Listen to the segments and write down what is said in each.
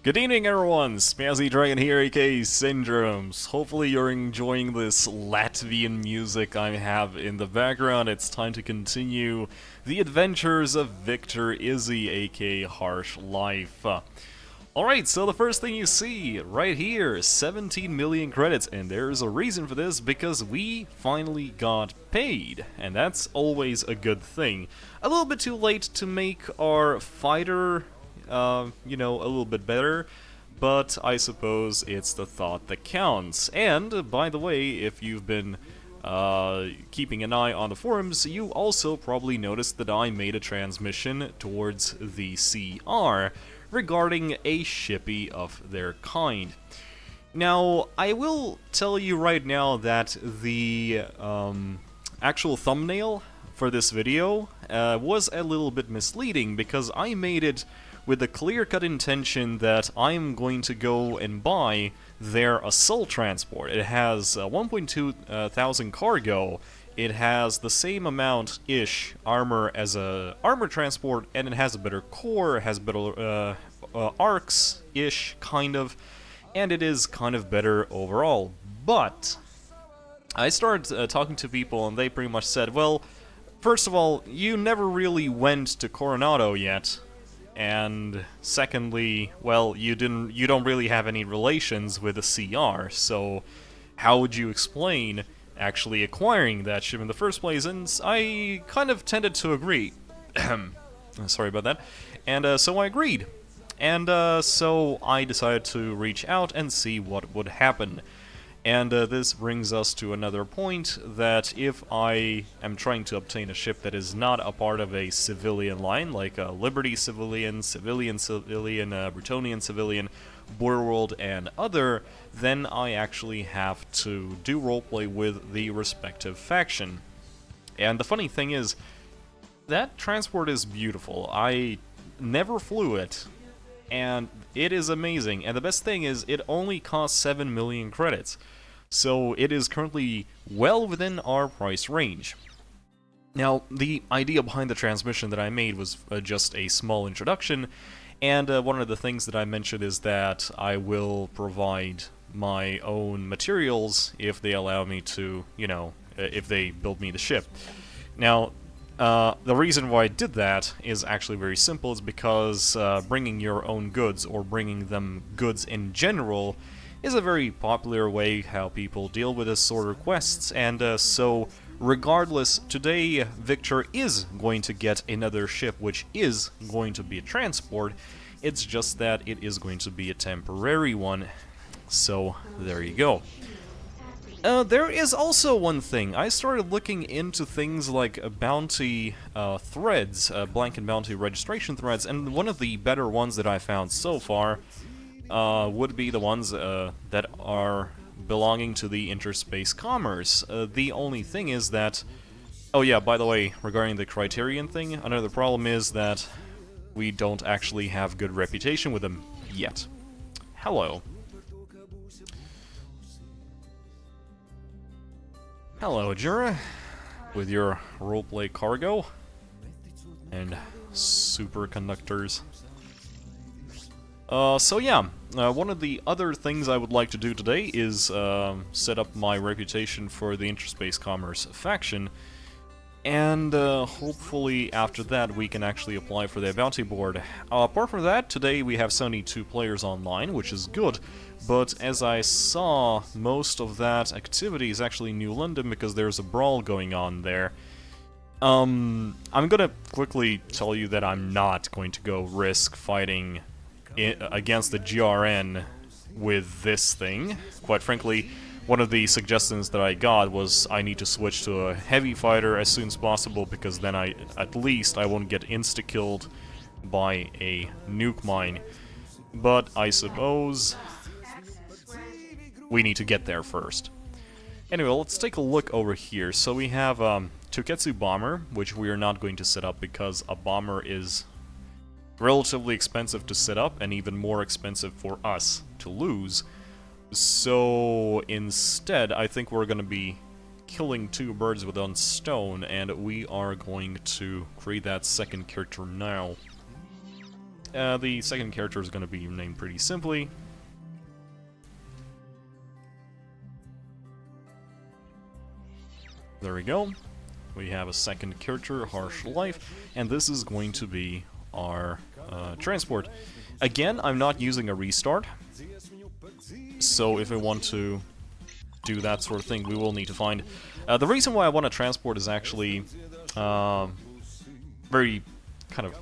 Good evening, everyone! Spazzy Dragon here, aka Syndromes. Hopefully you're enjoying this Latvian music I have in the background. It's time to continue the adventures of Victor Izzy, aka Harsh Life. Alright, so the first thing you see right here, 17 million credits, and there's a reason for this, because we finally got paid, and that's always a good thing. A little bit too late to make our fighter a little bit better, but I suppose it's the thought that counts. And, by the way, if you've been keeping an eye on the forums, you also probably noticed that I made a transmission towards the CR regarding a shippie of their kind. Now, I will tell you right now that the actual thumbnail for this video was a little bit misleading, because I made it with the clear-cut intention that I'm going to go and buy their assault transport. It has 1.2 thousand cargo, it has the same amount-ish armor as a armor transport, and it has a better core, it has better arcs-ish, kind of, and it is kind of better overall. But I started talking to people, and they pretty much said, well, first of all, you never really went to Coronado yet, and secondly, well, you don't really have any relations with the CR, so how would you explain actually acquiring that ship in the first place? And I kind of tended to agree. Sorry about that. And so I agreed. And so I decided to reach out and see what would happen. And this brings us to another point, that if I am trying to obtain a ship that is not a part of a civilian line, like a Liberty civilian, Bretonian civilian, Border World, and other, then I actually have to do roleplay with the respective faction. And the funny thing is, that transport is beautiful. I never flew it, and it is amazing. And the best thing is, it only costs 7 million credits. So it is currently well within our price range. Now, the idea behind the transmission that I made was just a small introduction, and one of the things that I mentioned is that I will provide my own materials if they allow me to, if they build me the ship. Now, the reason why I did that is actually very simple. It's because bringing your own goods, or bringing them goods in general, is a very popular way how people deal with this sort of quests, and so regardless, today Victor is going to get another ship, which is going to be a transport. It's just that it is going to be a temporary one, so there you go. There is also one thing. I started looking into things like bounty threads, blanket bounty registration threads, and one of the better ones that I found so far would be the ones that are belonging to the interspace commerce. The only thing is that... Oh yeah, by the way, regarding the criterion thing, another problem is that we don't actually have good reputation with them yet. Hello. Hello, Jura, with your roleplay cargo and superconductors. So yeah, one of the other things I would like to do today is set up my reputation for the Interspace Commerce faction, and hopefully after that we can actually apply for their bounty board. Apart from that, today we have 72 players online, which is good, but as I saw, most of that activity is actually New London, because there's a brawl going on there. I'm gonna quickly tell you that I'm not going to go risk fighting against the GRN with this thing. Quite frankly, one of the suggestions that I got was I need to switch to a heavy fighter as soon as possible, because then at least I won't get insta-killed by a nuke mine. But I suppose we need to get there first. Anyway, let's take a look over here. So we have Toketsu Bomber, which we are not going to set up because a bomber is relatively expensive to set up, and even more expensive for us to lose. So instead, I think we're going to be killing two birds with one stone, and we are going to create that second character now. the second character is going to be named pretty simply. There we go. We have a second character, Harsh Life, and this is going to be our transport. Again, I'm not using a restart, so if I want to do that sort of thing, we will need to find... the reason why I want to transport is actually very kind of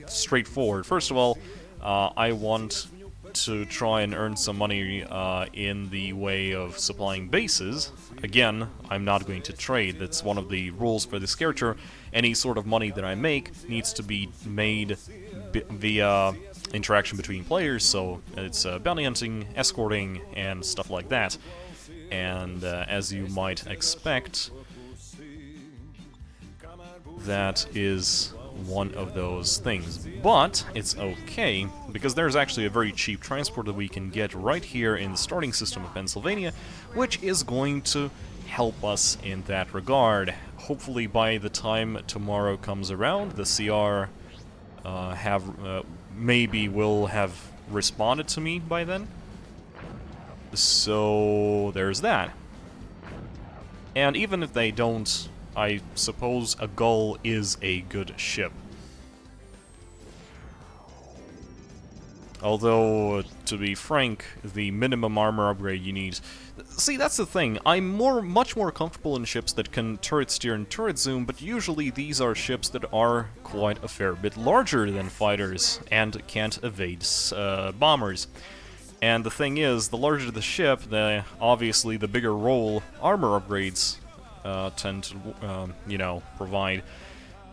straightforward. First of all, I want to try and earn some money in the way of supplying bases. Again, I'm not going to trade. That's one of the rules for this character. Any sort of money that I make needs to be made via interaction between players, so it's bounty hunting, escorting, and stuff like that. And as you might expect, that is one of those things. But it's okay, because there's actually a very cheap transport that we can get right here in the starting system of Pennsylvania, which is going to help us in that regard. Hopefully by the time tomorrow comes around, the CR maybe will have responded to me by then. So there's that. And even if they don't, I suppose a Gull is a good ship. Although, to be frank, the minimum armor upgrade you need... See, that's the thing. I'm much more comfortable in ships that can turret steer and turret zoom, but usually these are ships that are quite a fair bit larger than fighters and can't evade bombers. And the thing is, the larger the ship, obviously the bigger role armor upgrades tend to, you know, provide.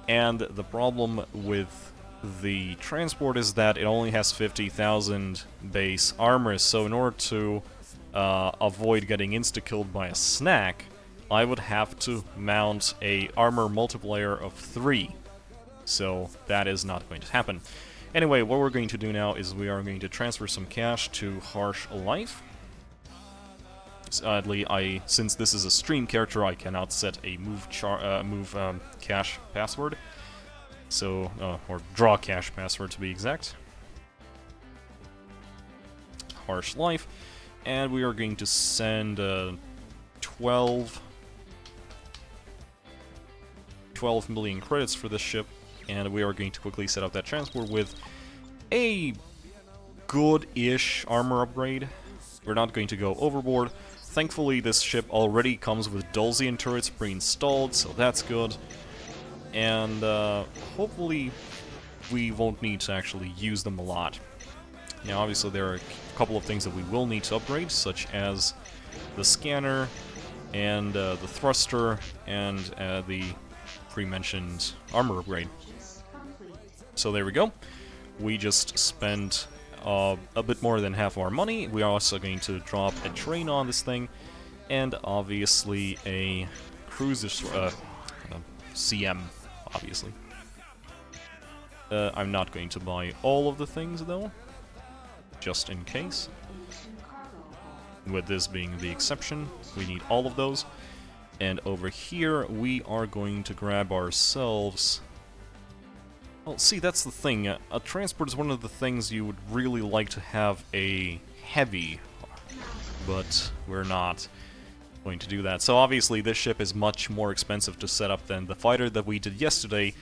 And the problem with the transport is that it only has 50,000 base armor, so in order to avoid getting insta-killed by a snack, I would have to mount a armor multiplier of 3. So that is not going to happen. Anyway, what we're going to do now is we are going to transfer some cash to Harsh Life. Sadly, since this is a stream character, I cannot set a move cash password. So, or draw cash password to be exact. Harsh Life. And we are going to send 12 million credits for this ship. And we are going to quickly set up that transport with a good-ish armor upgrade. We're not going to go overboard. Thankfully, this ship already comes with Dulcian turrets pre-installed, so that's good. And hopefully we won't need to actually use them a lot. Now, obviously, there are a couple of things that we will need to upgrade, such as the scanner, and the thruster, and the pre-mentioned armor upgrade. So there we go. We just spent a bit more than half of our money. We are also going to drop a train on this thing, and obviously a cruiser, CM, obviously. I'm not going to buy all of the things, though, just in case. With this being the exception, we need all of those. And over here, we are going to grab ourselves... Well, see, that's the thing. A transport is one of the things you would really like to have a heavy, but we're not going to do that. So obviously this ship is much more expensive to set up than the fighter that we did yesterday,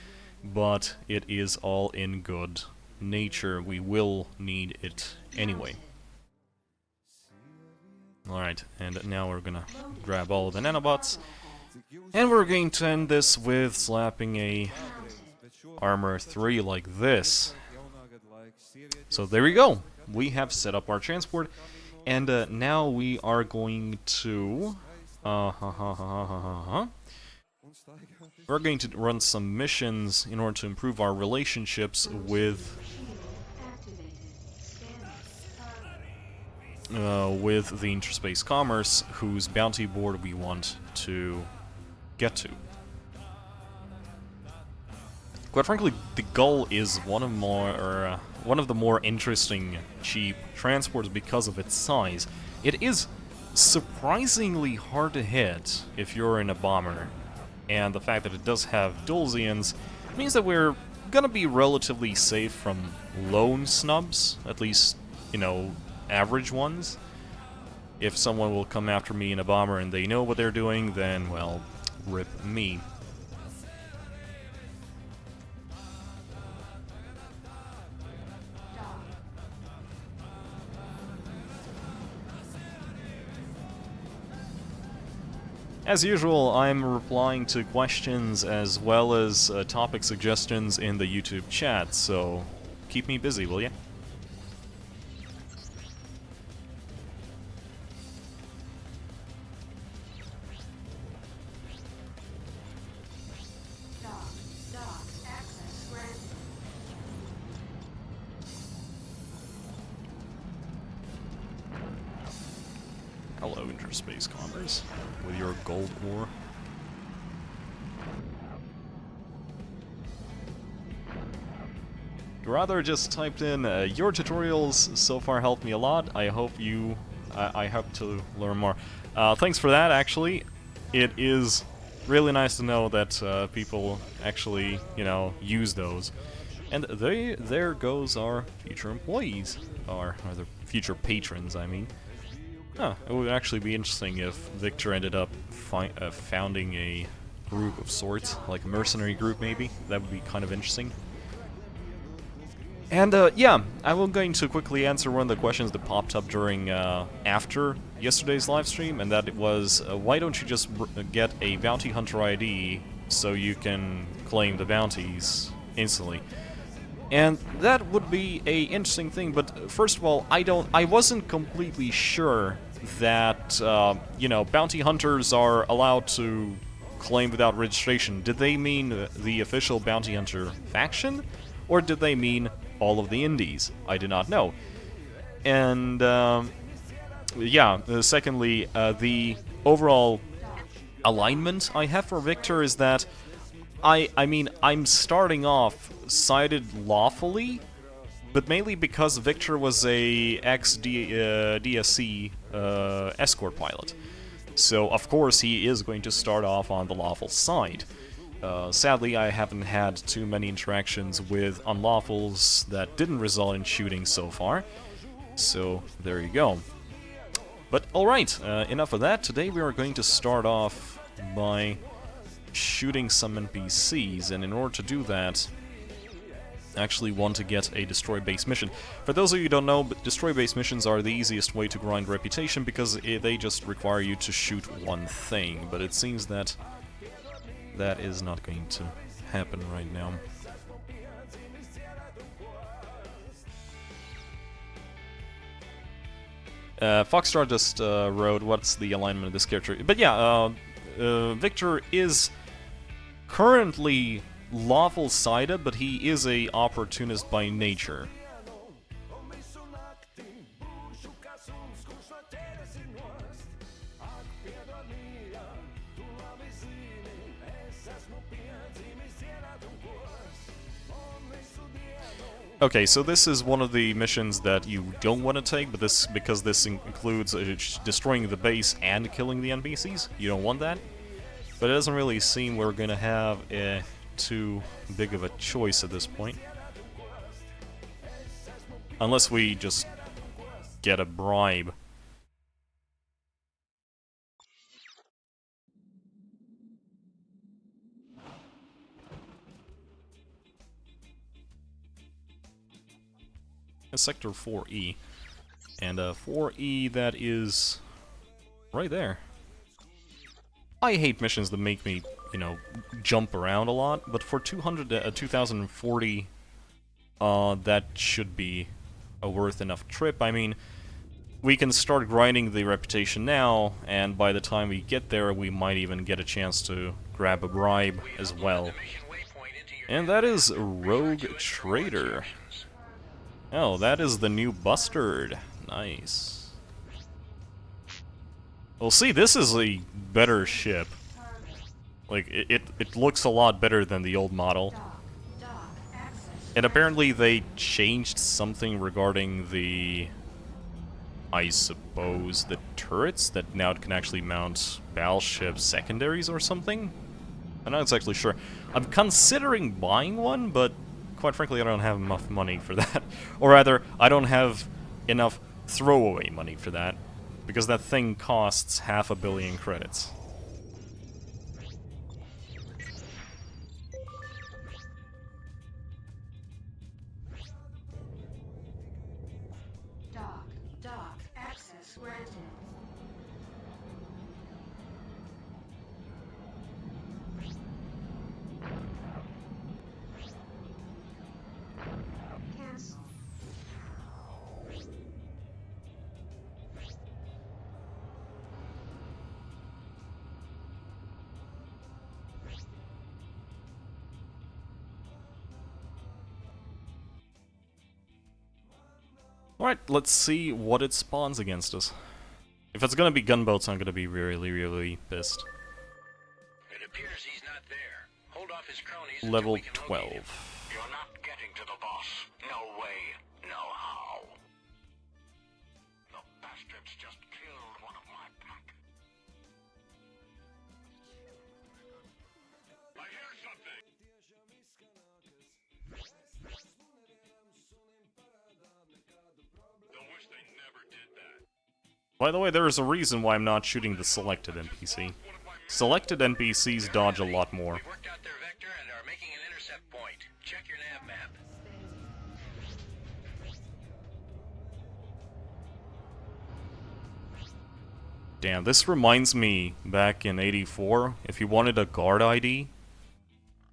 but it is all in good nature. We will need it anyway. Alright, and now we're gonna grab all of the nanobots, and we're going to end this with slapping a armor 3 like this. So there we go. We have set up our transport, and now we are going to... We're going to run some missions in order to improve our relationships with the Interspace Commerce, whose bounty board we want to get to. Quite frankly, the Gull is one of the more interesting cheap transports because of its size. It is surprisingly hard to hit if you're in a bomber, and the fact that it does have Dulcians means that we're gonna be relatively safe from lone snubs, at least, you know, average ones. If someone will come after me in a bomber and they know what they're doing, then, well, rip me. As usual, I'm replying to questions as well as topic suggestions in the YouTube chat, so keep me busy, will ya? Hello, Interspace Commerce, with your gold ore. Rather just typed in, your tutorials so far helped me a lot. I hope you... I hope to learn more. Thanks for that, actually. It is really nice to know that people actually, you know, use those. And there goes our future employees. Or the future patrons, I mean. Huh, it would actually be interesting if Victor ended up founding a group of sorts, like a mercenary group maybe. That would be kind of interesting. And yeah, I'm going to quickly answer one of the questions that popped up during after yesterday's live stream, and that was, why don't you just get a bounty hunter ID so you can claim the bounties instantly? And that would be a interesting thing, but first of all, I wasn't completely sure that, you know, bounty hunters are allowed to claim without registration. Did they mean the official bounty hunter faction, or did they mean all of the indies? I do not know. And, yeah, secondly, the overall alignment I have for Victor is that I mean, I'm starting off sided lawfully, but mainly because Victor was a ex-DSC escort pilot. So, of course, he is going to start off on the lawful side. Sadly, I haven't had too many interactions with unlawfuls that didn't result in shooting so far. So, there you go. But, alright, enough of that. Today we are going to start off by shooting some NPCs, and in order to do that, I actually want to get a destroy base mission. For those of you who don't know, destroy base missions are the easiest way to grind reputation because they just require you to shoot one thing, but it seems that that is not going to happen right now. Foxstar just wrote, what's the alignment of this character? But yeah, Victor is currently lawful-sided, but he is a opportunist by nature. Okay, so this is one of the missions that you don't want to take, but because this includes destroying the base and killing the NPCs. You don't want that. But it doesn't really seem we're gonna have too big of a choice at this point. Unless we just get a bribe. Sector 4E. And 4E, that is right there. I hate missions that make me, you know, jump around a lot, but for 2040, that should be a worth enough trip. I mean, we can start grinding the reputation now, and by the time we get there, we might even get a chance to grab a bribe as well. And that is Rogue Trader. Oh, that is the new Bustard. Nice. Well, see, this is a better ship. Like, it looks a lot better than the old model. And apparently they changed something regarding the... I suppose the turrets, that now it can actually mount battleship secondaries or something? I'm not exactly sure. I'm considering buying one, but quite frankly, I don't have enough money for that. Or rather, I don't have enough throwaway money for that, because that thing costs 500 million credits. Dock access granted. Cancel. Alright, let's see what it spawns against us. If it's gonna be gunboats, I'm gonna be really, really pissed. It appears he's not there. Hold off his cronies Level until we can 12. locate him. You're not getting to the boss. No way, no how. The bastards just killed one of my pack. I hear something. They'll wish they never did that. By the way, there is a reason why I'm not shooting the selected NPC. Selected NPCs dodge a lot more. We worked out their vector and are making an intercept point. Check your nav map. Damn, this reminds me back in 84, if you wanted a guard ID,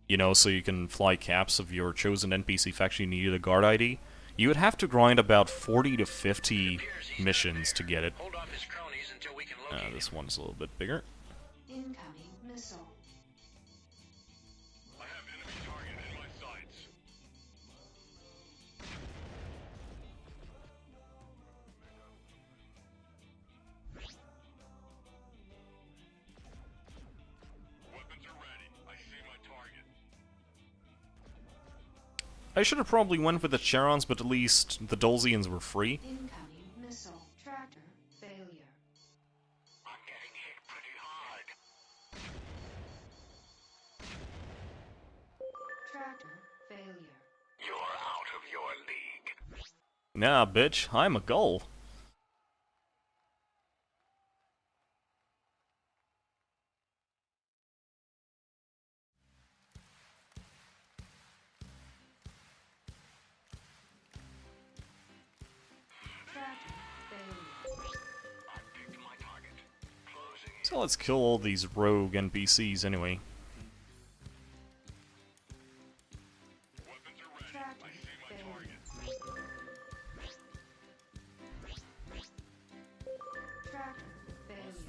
you know, so you can fly caps of your chosen NPC faction, you needed a guard ID, you would have to grind about 40 to 50 missions to get it. Hold off his cronies until we can locate This him. one's a little bit bigger. Incoming missile. I have enemy target in my sights. Weapons are ready. I see my target. I should have probably went with the Charons, but at least the Dolzians were free. Incoming missile. Tractor failure. I'm getting hit pretty hard. Tractor failure. You're out of your league. Nah, bitch, I'm a gull. Tractor failure. I picked my target. Closing in. So let's kill all these rogue NPCs anyway. Weapons are ready. Tractor I see my failure. target. Tractor failure.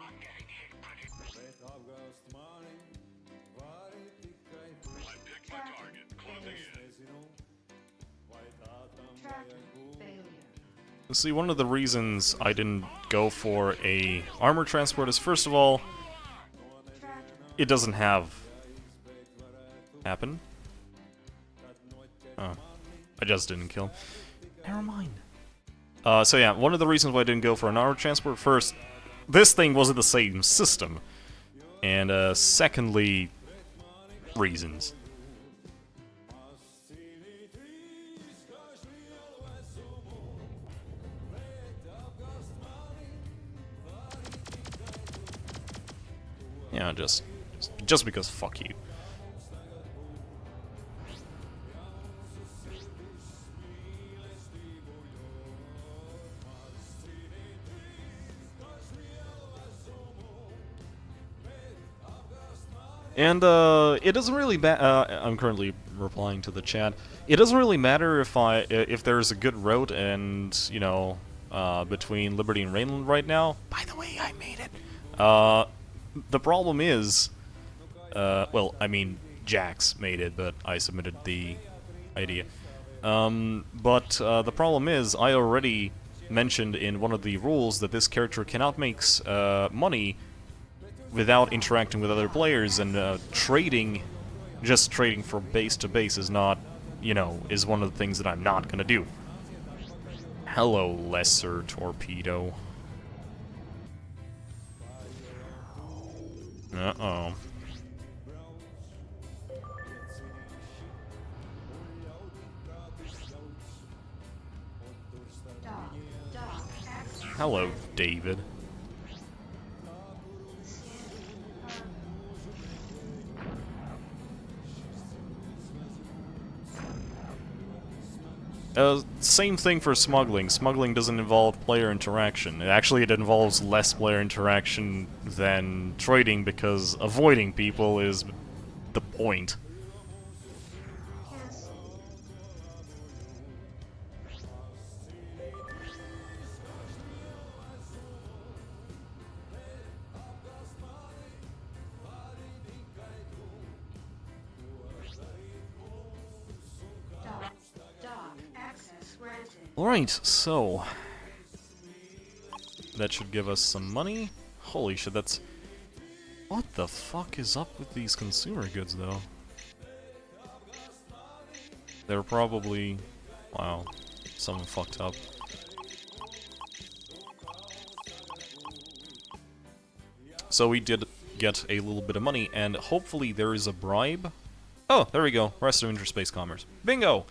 I'm getting hit pretty. I picked my target. Closing in. Tractor failure. See, one of the reasons I didn't go for a armor transport is, first of all, Tractor it doesn't have happen. Oh, I just didn't kill. Never mind. So yeah, one of the reasons why I didn't go for an armor transport, first, this thing wasn't the same system, and secondly, reasons. Yeah, just because fuck you. And it doesn't really I'm currently replying to the chat. It doesn't really matter if there's a good road and, you know, between Liberty and Rainland right now. By the way, I made it. The problem is, well, I mean, Jax made it, but I submitted the idea. But the problem is, I already mentioned in one of the rules that this character cannot make money without interacting with other players, and just trading from base to base is not, you know, is one of the things that I'm not gonna do. Hello, lesser torpedo. Uh-oh. Hello, David. Same thing for smuggling. Smuggling doesn't involve player interaction. Actually, it involves less player interaction than trading because avoiding people is the point. Yes. Dock access granted. Alright, so... that should give us some money. Holy shit, that's... what the fuck is up with these consumer goods, though? They're probably... wow, someone fucked up. So we did get a little bit of money, and hopefully there is a bribe. Oh, there we go. Rest of interspace commerce. Bingo!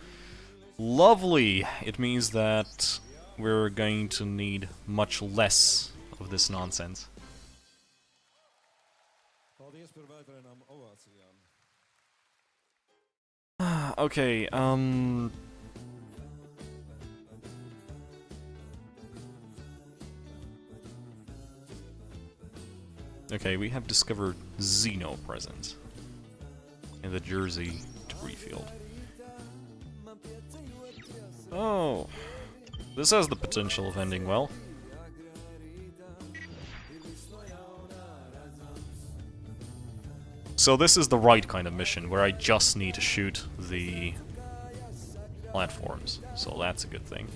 Lovely! It means that we're going to need much less of this nonsense. Okay, okay, we have discovered Xeno present in the Jersey debris field. Oh, this has the potential of ending well. So this is the right kind of mission, where I just need to shoot the platforms, so that's a good thing.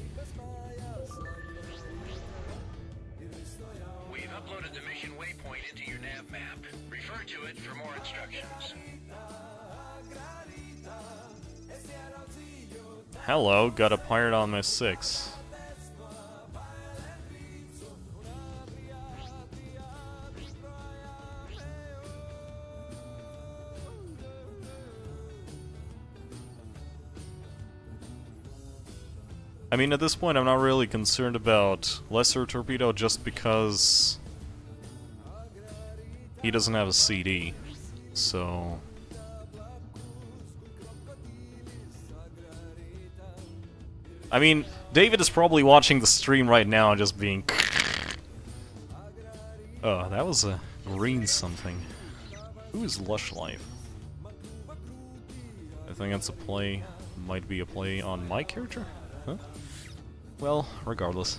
We've uploaded the mission waypoint into your nav map. Refer to it for more instructions. Hello, got a pirate on my 6. I mean, at this point, I'm not really concerned about Lesser Torpedo just because he doesn't have a CD, so... I mean, David is probably watching the stream right now and just being... oh, that was a green something. Who is Lush Life? I think that's a play, might be a play on my character? Huh? Well, regardless.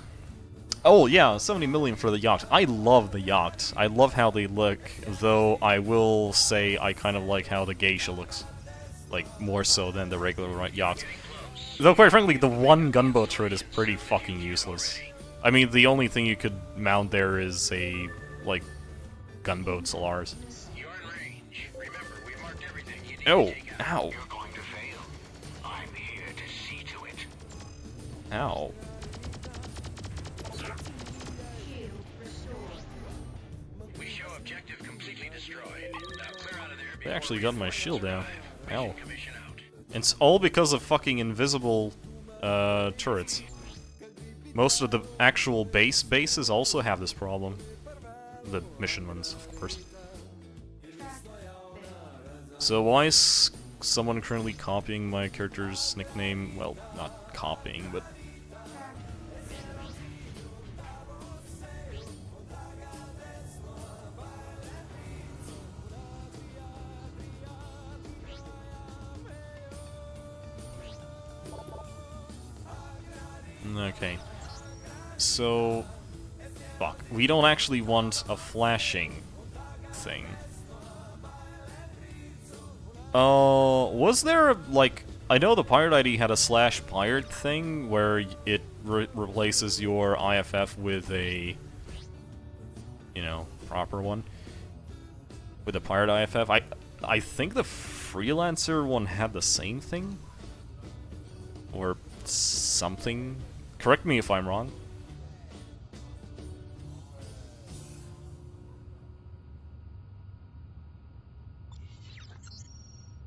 Oh yeah, 70 million for the yacht. I love the yacht. I love how they look, though I will say I kind of like how the geisha looks. Like, more so than the regular yacht. Though, quite frankly, the one gunboat turret is pretty fucking useless. I mean, the only thing you could mount there is a, like, gunboat Solaris. You're in range. Remember, we've marked everything you need Oh, to take out. ow. You're going to fail. I'm here to see to it. Ow. Shield restored. We show objective completely destroyed. Now clear out of there. They actually got my shield down. Ow. Commission out. It's all because of fucking invisible, turrets. Most of the actual bases also have this problem. The mission ones, of course. So why is someone currently copying my character's nickname? Well, not copying, but... okay. So... fuck. We don't actually want a flashing thing. Was there, like... I know the Pirate ID had a /pirate thing, where it replaces your IFF with a... you know, proper one. With a Pirate IFF. I think the Freelancer one had the same thing? Or something? Correct me if I'm wrong.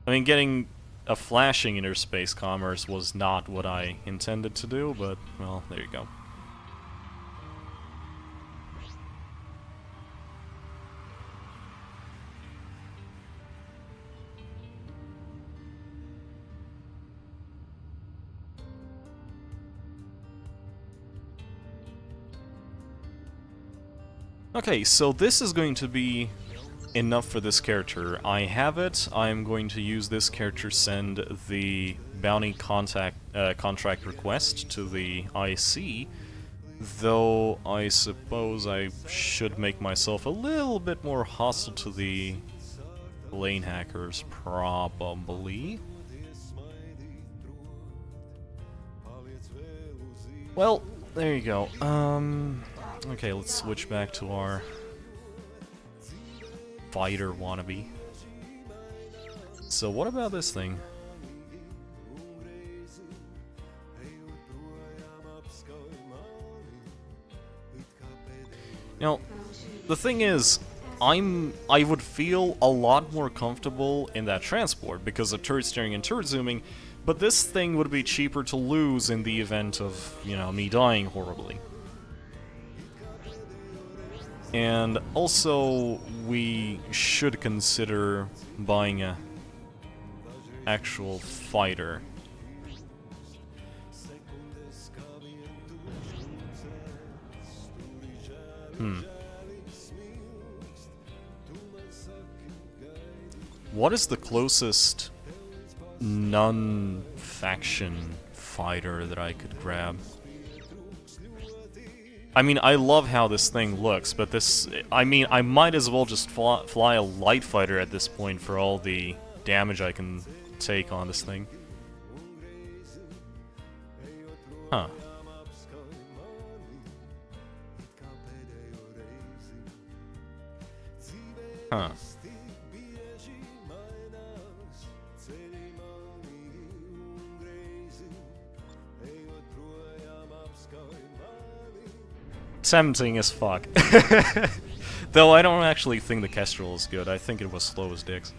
I mean, getting a flashing interspace commerce was not what I intended to do, but, well, there you go. Okay, so this is going to be enough for this character. I have it. I'm going to use this character send the bounty contract request to the IC, though I suppose I should make myself a little bit more hostile to the lane hackers, probably. Well, there you go. Okay, let's switch back to our fighter wannabe. So what about this thing? Now, the thing is, I would feel a lot more comfortable in that transport because of turret steering and turret zooming, but this thing would be cheaper to lose in the event of, you know, me dying horribly. And also, we should consider buying a actual fighter. What is the closest non-faction fighter that I could grab? I mean, I love how this thing looks, but this... I mean, I might as well just fly a light fighter at this point for all the damage I can take on this thing. Huh. Huh. Tempting as fuck. Though I don't actually think the Kestrel is good. I think it was slow as dicks.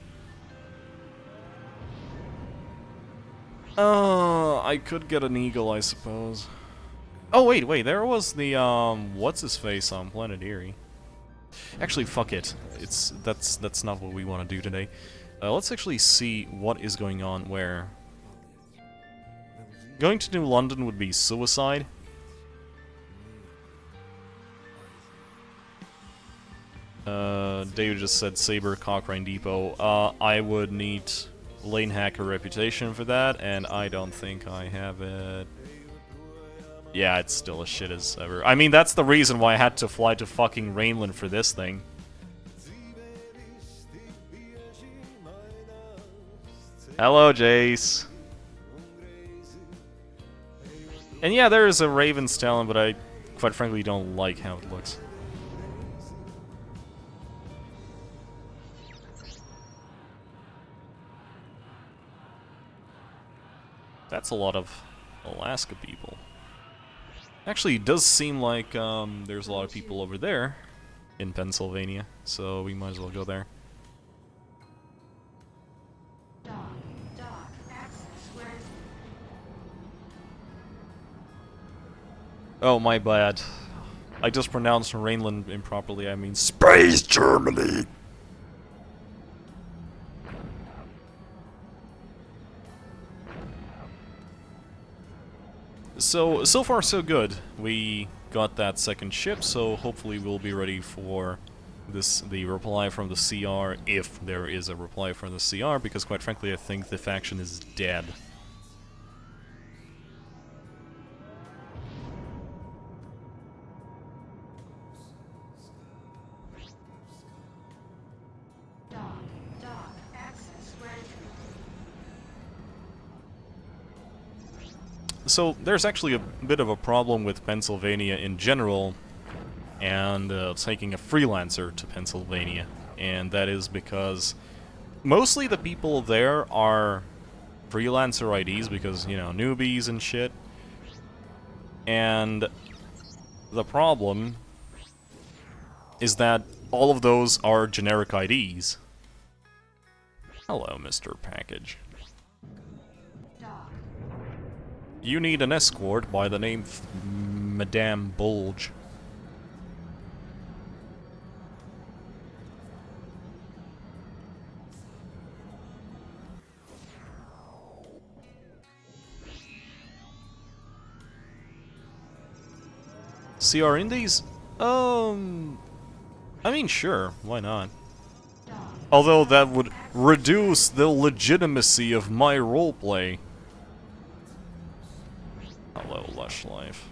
I could get an Eagle, I suppose. Oh, wait, there was the, what's-his-face on Planet Eerie. Actually, fuck it. That's not what we want to do today. Let's actually see what is going on where. Going to New London would be suicide. David just said Saber Cochrane Depot. I would need lane hacker reputation for that, and I don't think I have it. Yeah, it's still as shit as ever. I mean, that's the reason why I had to fly to fucking Rainland for this thing. Hello, Jace. And yeah, there is a Raven's Talon, but I, quite frankly, don't like how it looks. That's a lot of Alaska people. Actually, it does seem like there's a lot of people over there in Pennsylvania, so we might as well go there. Dock, access granted. Oh, my bad. I just pronounced Rainland improperly. I mean Space Germany! So far so good. We got that second ship, so hopefully we'll be ready for the reply from the CR, if there is a reply from the CR, because quite frankly I think the faction is dead. Dock, access granted. So there's actually a bit of a problem with Pennsylvania in general, and taking a freelancer to Pennsylvania, and that is because mostly the people there are freelancer IDs because, you know, newbies and shit, and the problem is that all of those are generic IDs. Hello, Mr. Package. You need an escort by the name of Madame Bulge. CR Indies? I mean, sure, why not? Dog. Although that would reduce the legitimacy of my roleplay. Hello, Lush Life.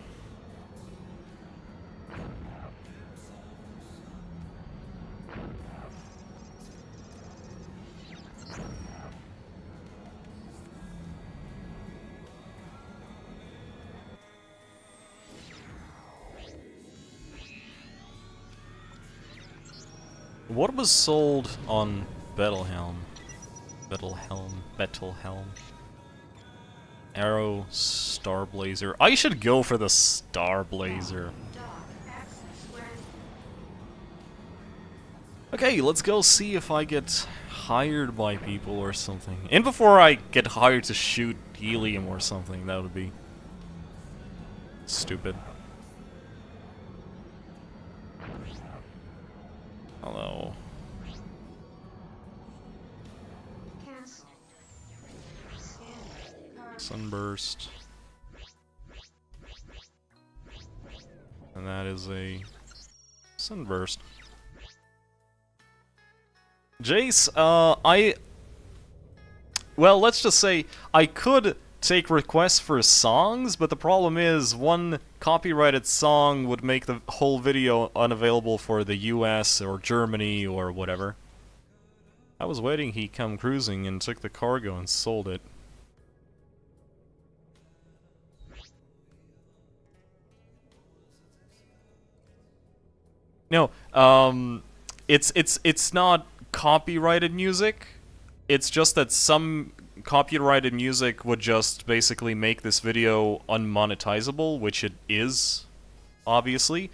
What was sold on Bettelhelm? Bettelhelm. Arrow, Starblazer. I should go for the Starblazer. Dog. Access where is Okay, let's go see if I get hired by people or something. And before I get hired to shoot helium or something, that would be stupid. Hello. cancel. Scanning. Cargo. Sunburst. And that is a sunburst. Jace, well, let's just say I could take requests for songs, but the problem is one copyrighted song would make the whole video unavailable for the US or Germany or whatever. I was waiting he come cruising and took the cargo and sold it. No, it's not copyrighted music. It's just that some copyrighted music would just basically make this video unmonetizable, which it is, obviously.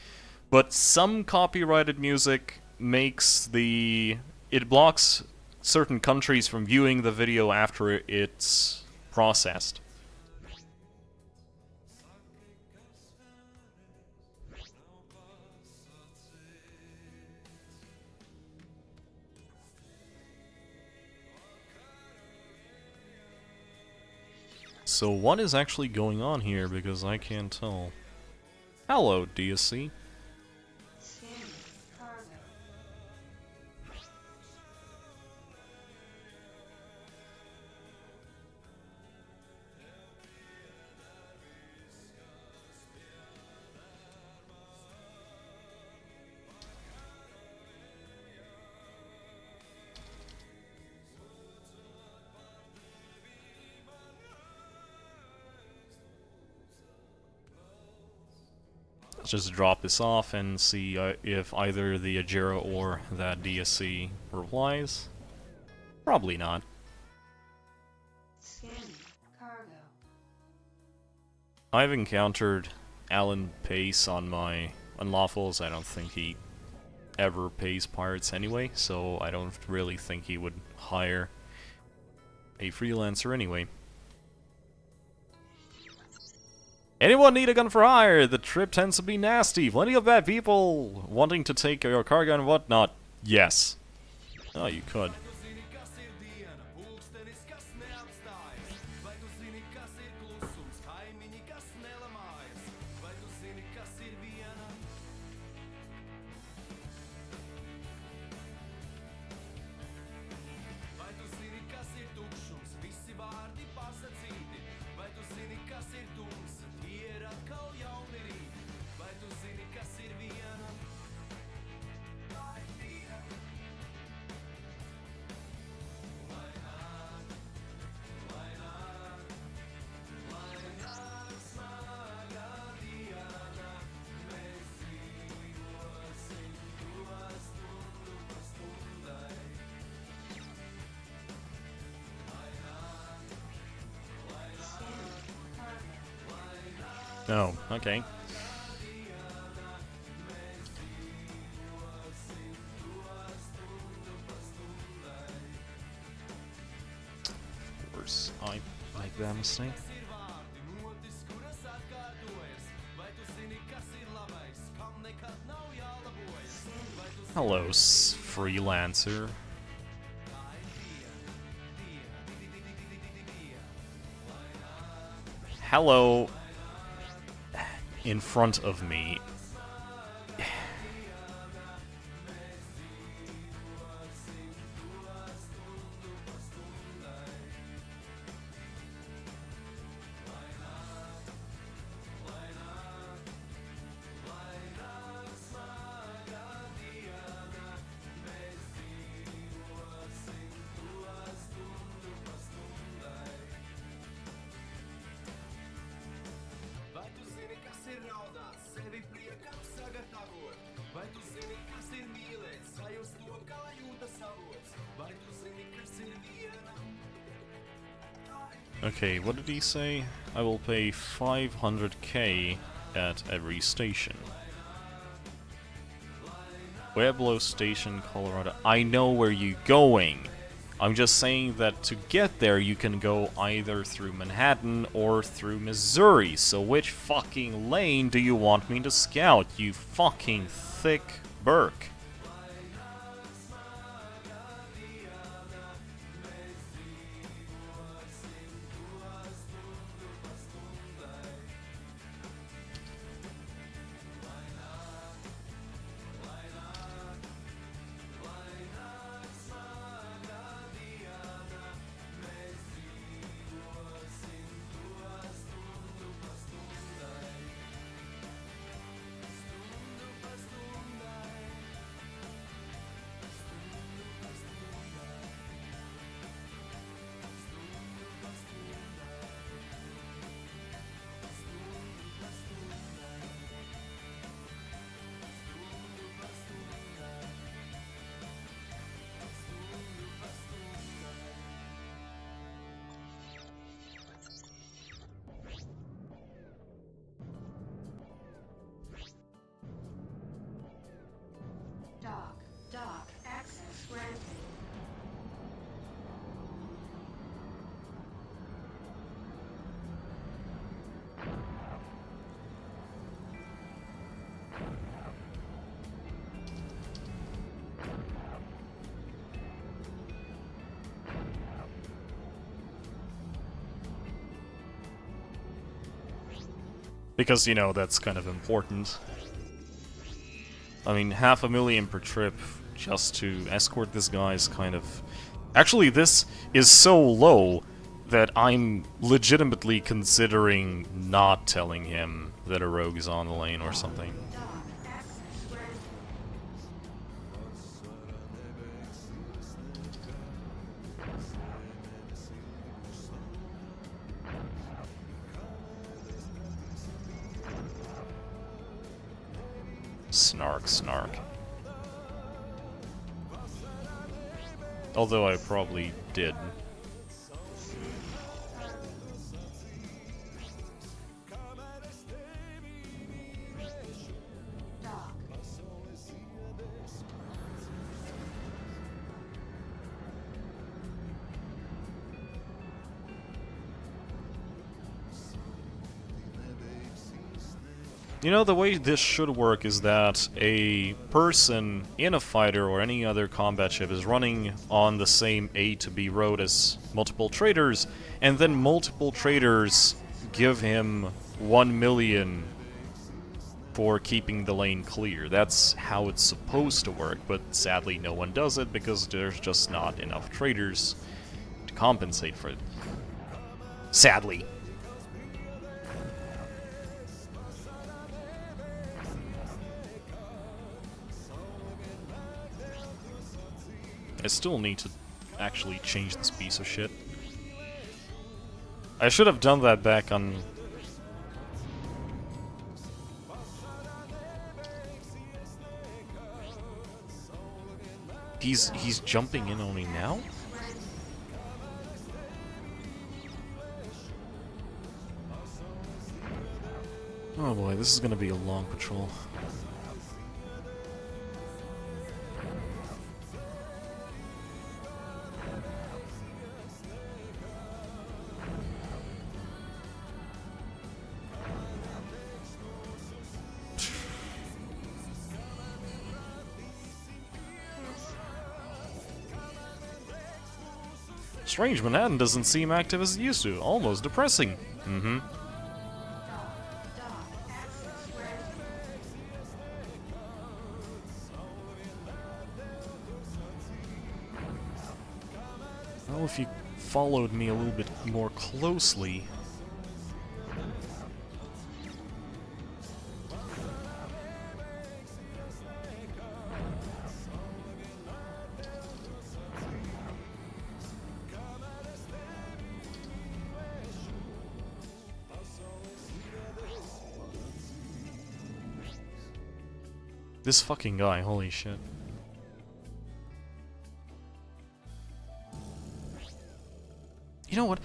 But some copyrighted music makes it blocks certain countries from viewing the video after it's processed. So what is actually going on here, because I can't tell. Hello, DSC. Scanning. Cargo. Let's just drop this off and see if either the Ajira or that DSC replies. Probably not. Scanning. Cargo. I've encountered Alan Pace on my unlawfuls. I don't think he ever pays pirates anyway, so I don't really think he would hire a freelancer anyway. Anyone need a gun for hire? The trip tends to be nasty. Plenty of bad people wanting to take your cargo and whatnot. Yes. Oh, you could. Oh, okay. Of course, I make that mistake. Hello, freelancer. Hello. In front of me. Okay, what did he say? I will pay 500k at every station. Pueblo Station, Colorado. I know where you're going. I'm just saying that to get there you can go either through Manhattan or through Missouri. So which fucking lane do you want me to scout, you fucking thick Burke? Dock, access granted. Because, you know, that's kind of important. I mean, $500,000 per trip just to escort this guy is kind of... Actually, this is so low that I'm legitimately considering not telling him that a rogue is on the lane or something. Dock, access granted. Snark, snark. Although I probably did. Dock. You know, the way this should work is that a person in a fighter or any other combat ship is running on the same A to B road as multiple traders, and then multiple traders give him 1 million for keeping the lane clear. That's how it's supposed to work, but sadly no one does it because there's just not enough traders to compensate for it. Sadly. I still need to actually change this piece of shit. I should have done that back on... He's jumping in only now? Oh boy, this is gonna be a long patrol. Strange, Manhattan doesn't seem active as it used to. Almost depressing. Mm-hmm. Dock, access granted. Well, if you followed me a little bit more closely... This fucking guy, holy shit. You know what?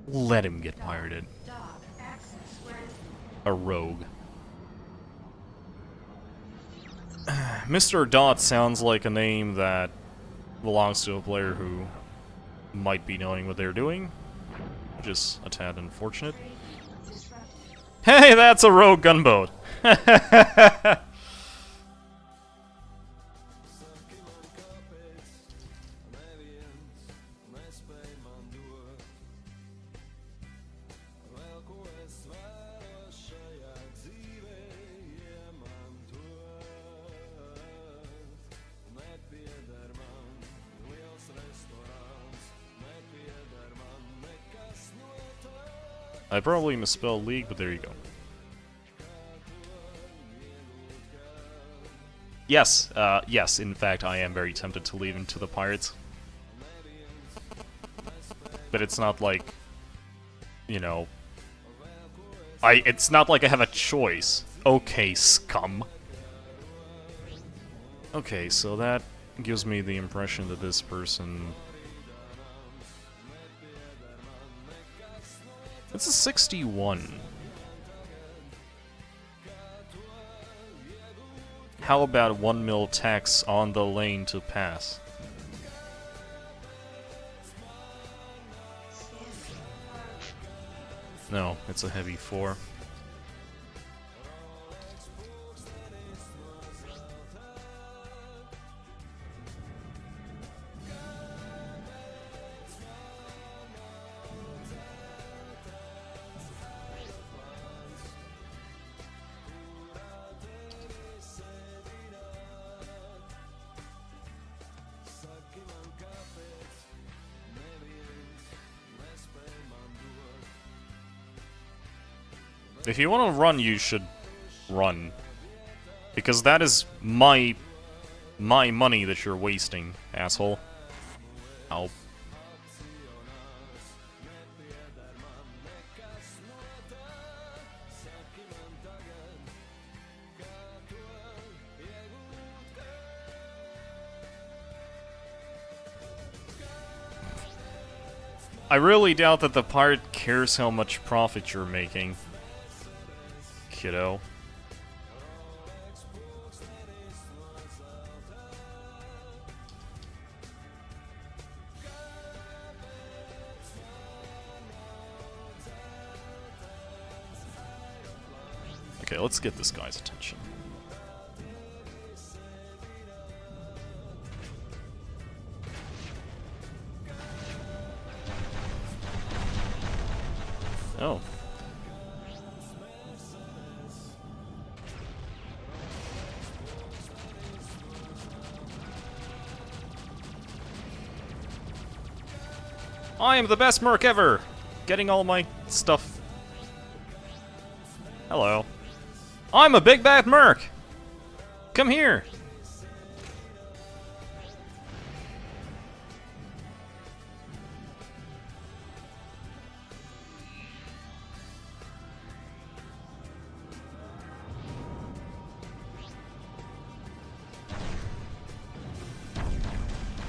Let him get pirated. Dock access granted. A rogue. Mr. Dot sounds like a name that belongs to a player who might be knowing what they're doing, which is a tad unfortunate. Disrupted. Hey, that's a rogue gunboat! I probably misspelled league, but there you go. Yes, yes, in fact, I am very tempted to leave into the Pirates. But it's not like, you know... it's not like I have a choice. Okay, scum. Okay, so that gives me the impression that this person... It's a 61. How about 1 mil tax on the lane to pass? No, it's a heavy 4. If you want to run, you should run. Because that is my money that you're wasting, asshole. Ow. I really doubt that the pirate cares how much profit you're making. Kiddo. Okay, let's get this guy's attention. Oh. I am the best merc ever! Getting all my stuff. Hello. I'm a big bad merc! Come here!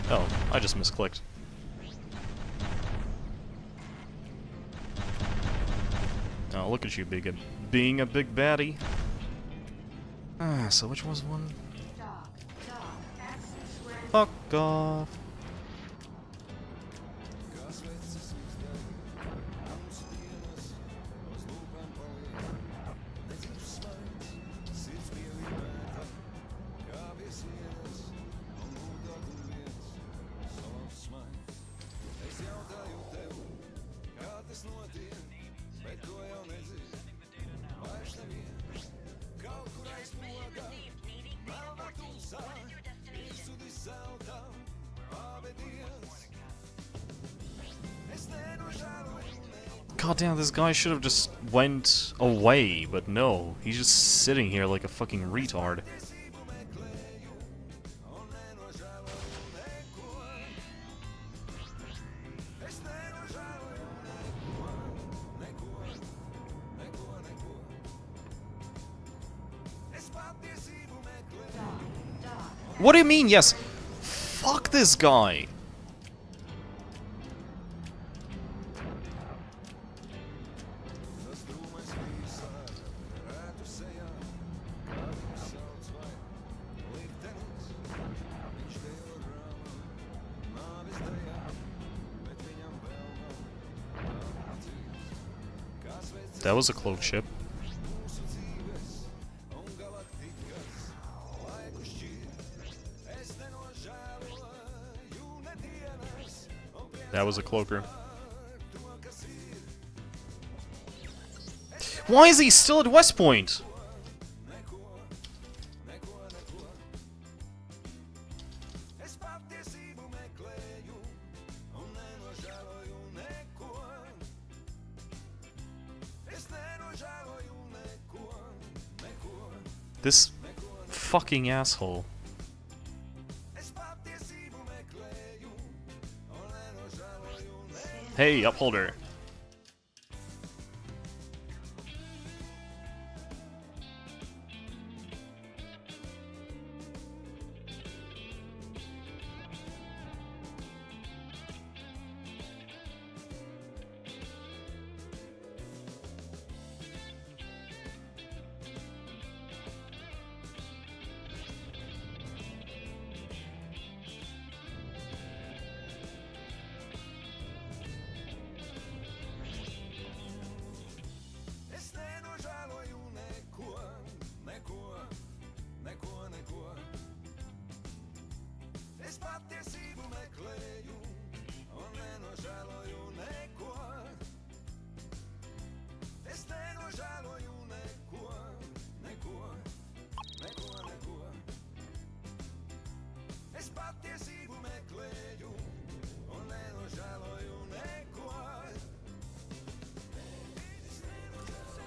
Oh, I just misclicked. Oh, look at you being a big baddie. Ah, so which was one? Dock access granted. Fuck off. God damn, this guy should have just went away, but no, he's just sitting here like a fucking retard. What do you mean, yes? Fuck this guy. That was a cloak ship. That was a cloaker. Why is he still at West Point? This fucking asshole. Hey, upholder.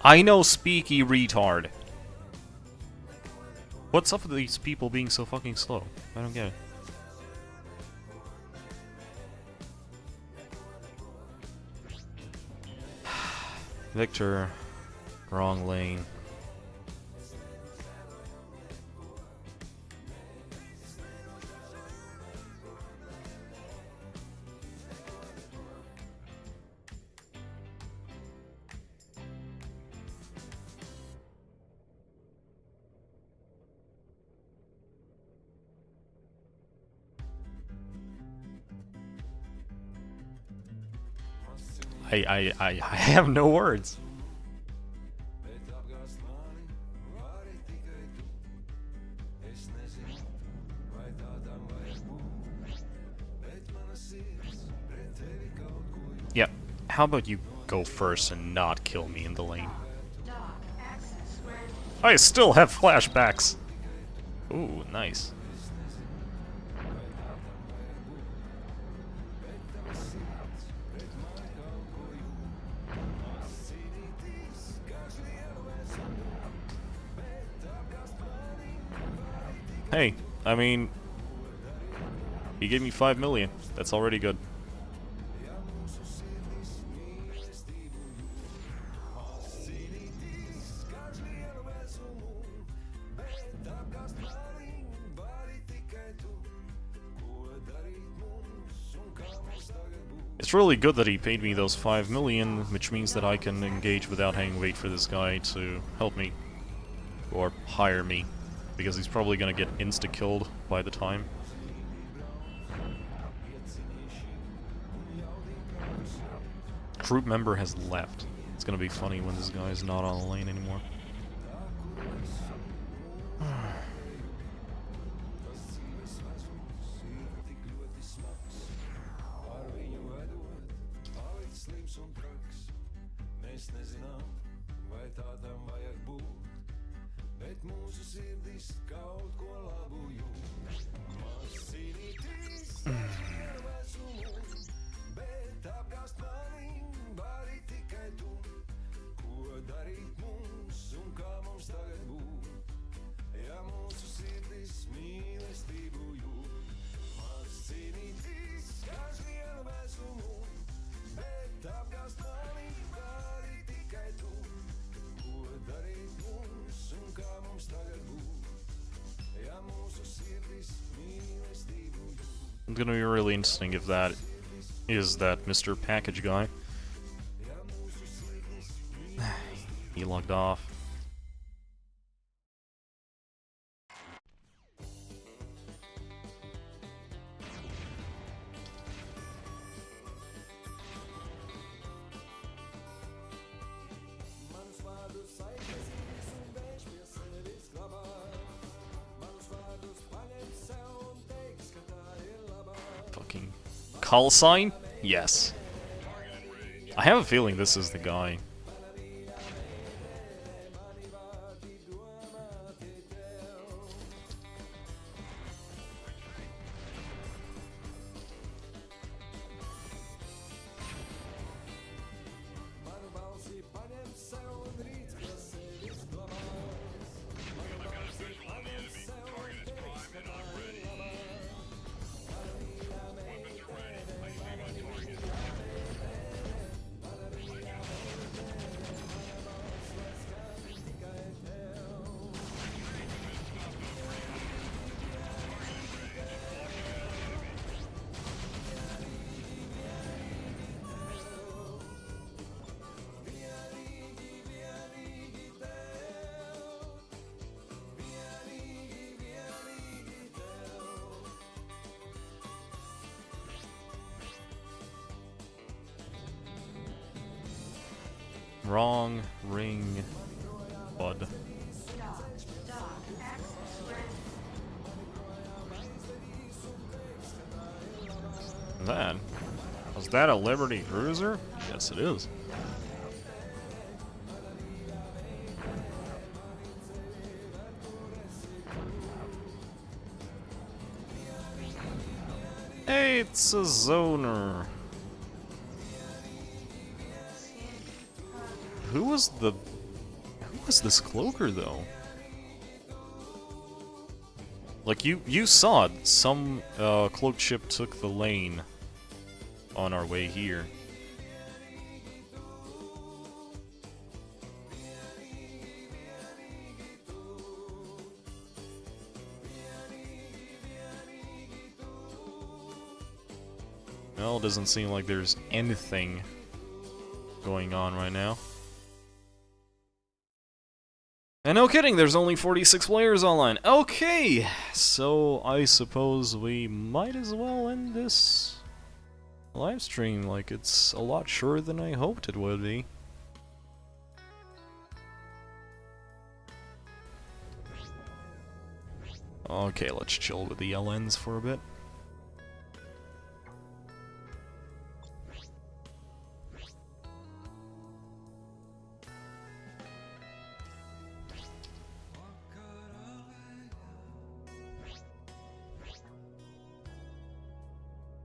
I know speaky retard. What's up with these people being so fucking slow? I don't get it. Victor, wrong lane. I have no words. Yeah, how about you go first and not kill me in the lane? I still have flashbacks. Ooh, nice. Hey, I mean, he gave me 5 million. That's already good. It's really good that he paid me those 5 million, which means that I can engage without having to wait for this guy to help me. Or hire me. Because he's probably gonna get insta-killed by the time. Group member has left. It's gonna be funny when this guy is not on the lane anymore. Tagad būt, ja mūsu sirdis It's gonna be really interesting if that is that Mr. Package guy. He logged off. Fucking call sign? Yes. I have a feeling this is the guy. Wrong ring, bud. Dock access granted. That was that a Liberty Cruiser? Yes, it is. Hey, it's a zoner. Who was this cloaker though? Like you saw it. Some cloaked ship took the lane on our way here. Well, it doesn't seem like there's anything going on right now. And no kidding, there's only 46 players online. Okay, so I suppose we might as well end this live stream. Like, it's a lot shorter than I hoped it would be. Okay, let's chill with the LNs for a bit.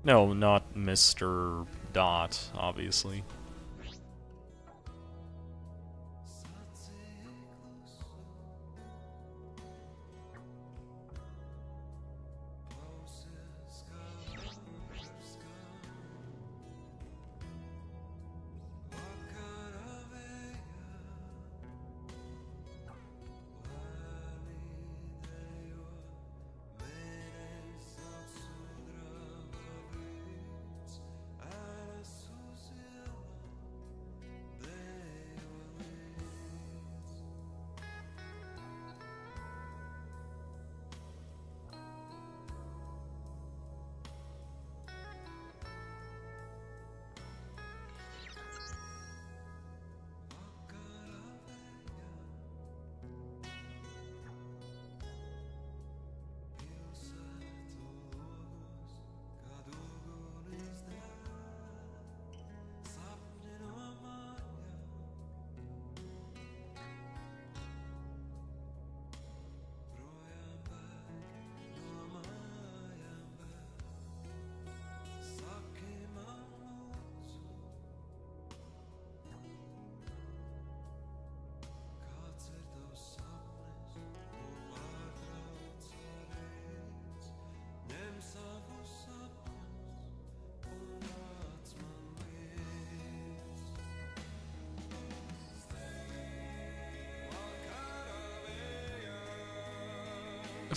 No, not Mr. Dot, obviously.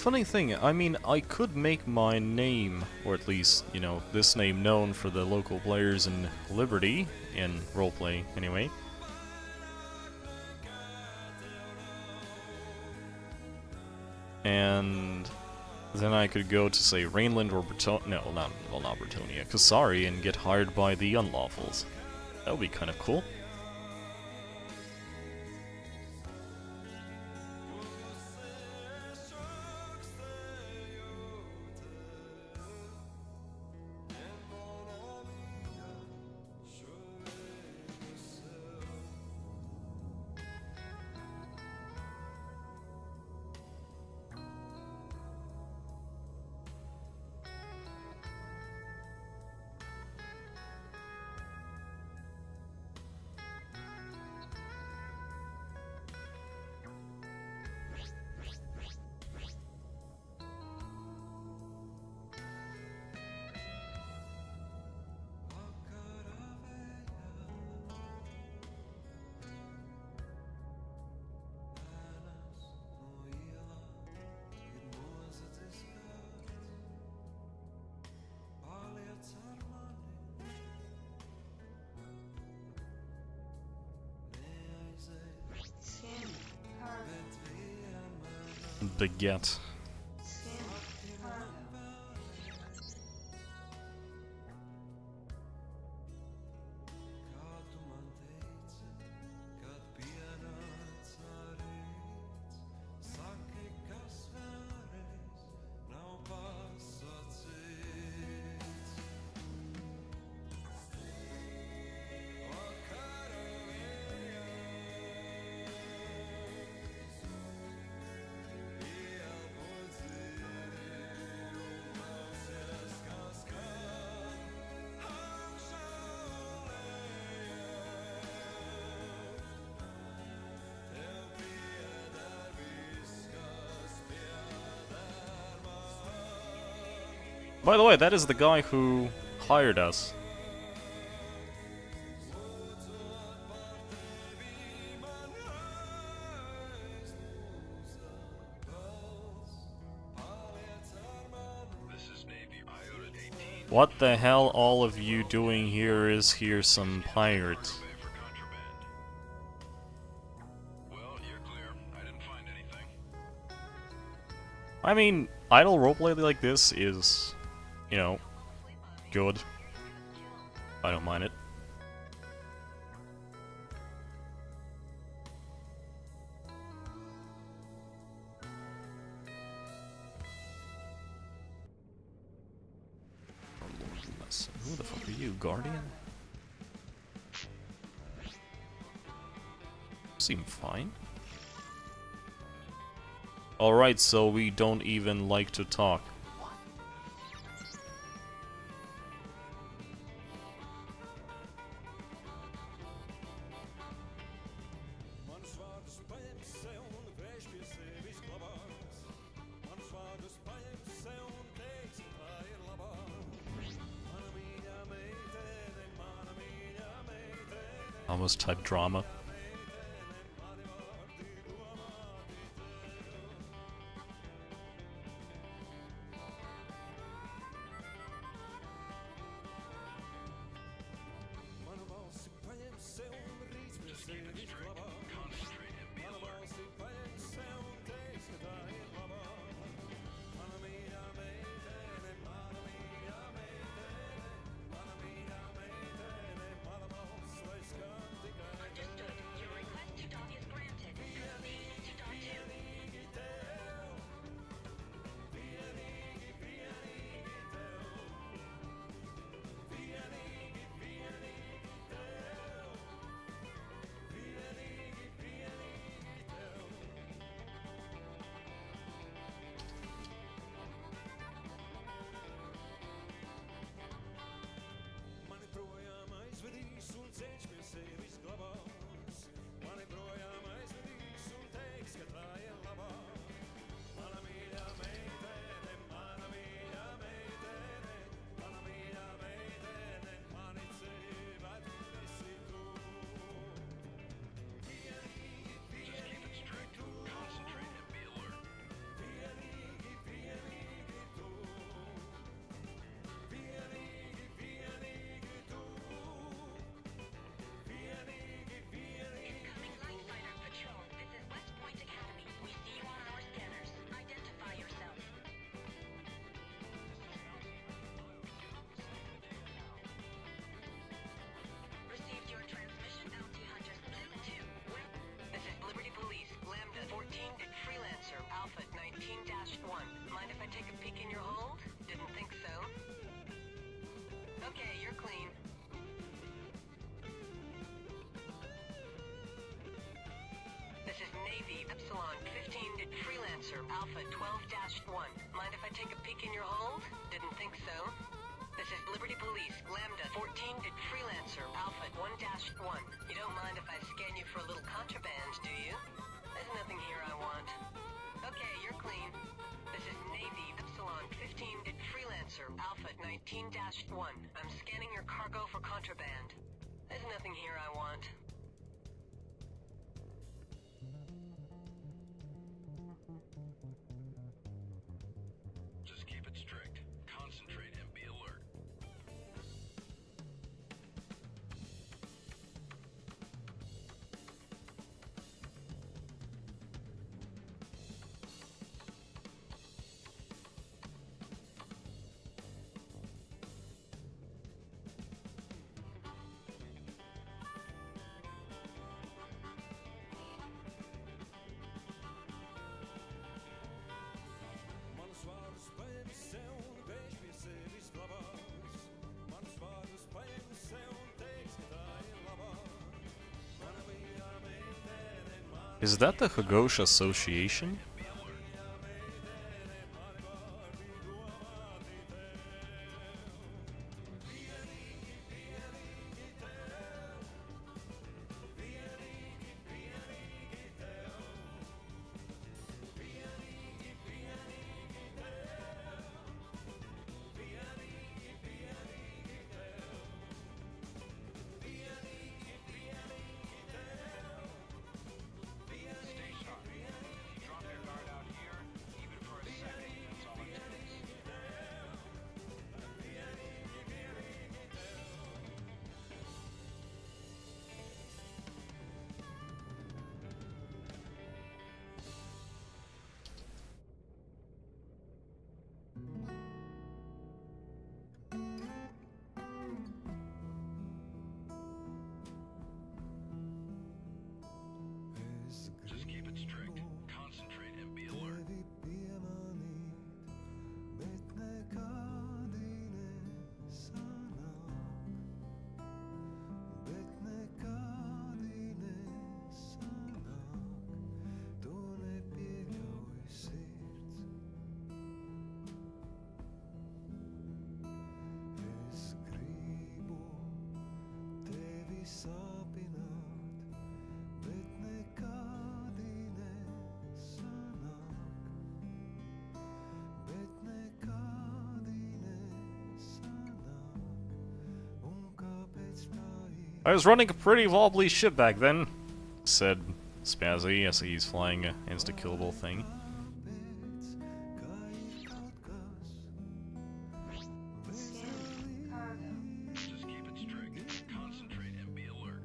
funny thing, I mean, I could make my name, or at least, you know, this name known for the local players in Liberty, in roleplay anyway. And then I could go to, say, Rainland or Breton- no, not Bretonia, Kasari, and get hired by the Unlawfuls. That would be kind of cool. Scanning. Cargo. Baguette. Scanning. Cargo. By the way, that is the guy who hired us. What the hell all of you doing here is here some pirates? Well, you're clear. I didn't find anything. I mean, idle roleplay like this is, you know, good. I don't mind it. Who the fuck are you, Guardian? Seem fine. Alright, so we don't even like to talk. Almost type drama. Epsilon 15 to Freelancer Alpha 12-1. Mind if I take a peek in your hold? Didn't think so. This is Liberty Police, Lambda 14 to Freelancer Alpha 1-1. You don't mind if I scan you for a little contraband, do you? There's nothing here I want. Okay, you're clean. This is Navy Epsilon 15 to Freelancer Alpha 19-1. I'm scanning your cargo for contraband. There's nothing here I want. Just keep it strict. Concentrate and be alert. Is that the Hagosh Association? Just keep it strict. Concentrate and be alert. I was running a pretty wobbly ship back then, said Spazzy as he's flying an insta-killable thing. Scanning cargo. Just keep it strict. Concentrate and be alert.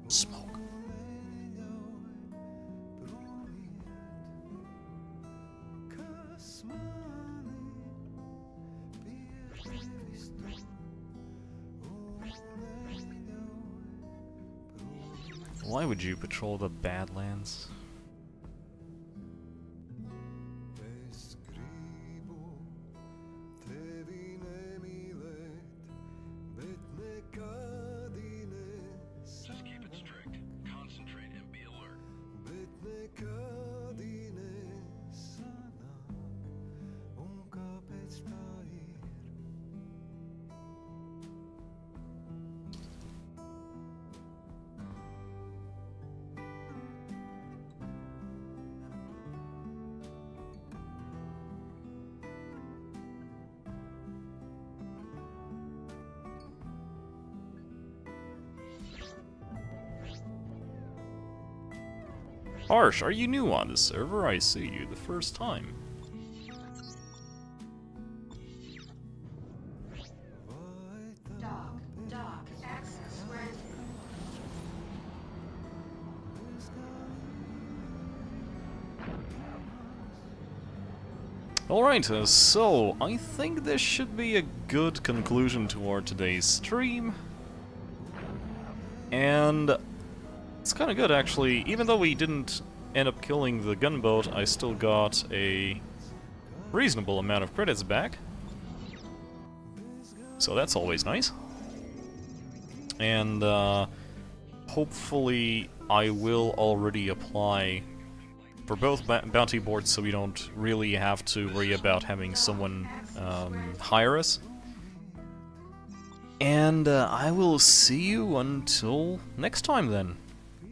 Smoke. Why would you patrol the Badlands? Just keep it strict. Concentrate and be alert. Harsh, are you new on the server? I see you the first time. Dock, access granted. Alright, so I think this should be a good conclusion to our today's stream. And it's kind of good, actually. Even though we didn't end up killing the gunboat, I still got a reasonable amount of credits back. So that's always nice. and hopefully I will already apply for both bounty boards, so we don't really have to worry about having someone hire us. And I will see you until next time then.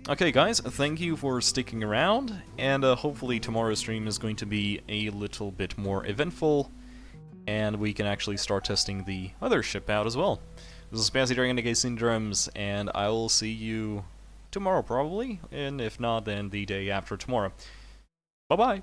Okay guys, thank you for sticking around, and hopefully tomorrow's stream is going to be a little bit more eventful, and we can actually start testing the other ship out as well. This is Spazzy Dragon, aka Syndromes, and I will see you tomorrow probably, and if not, then the day after tomorrow. Bye-bye!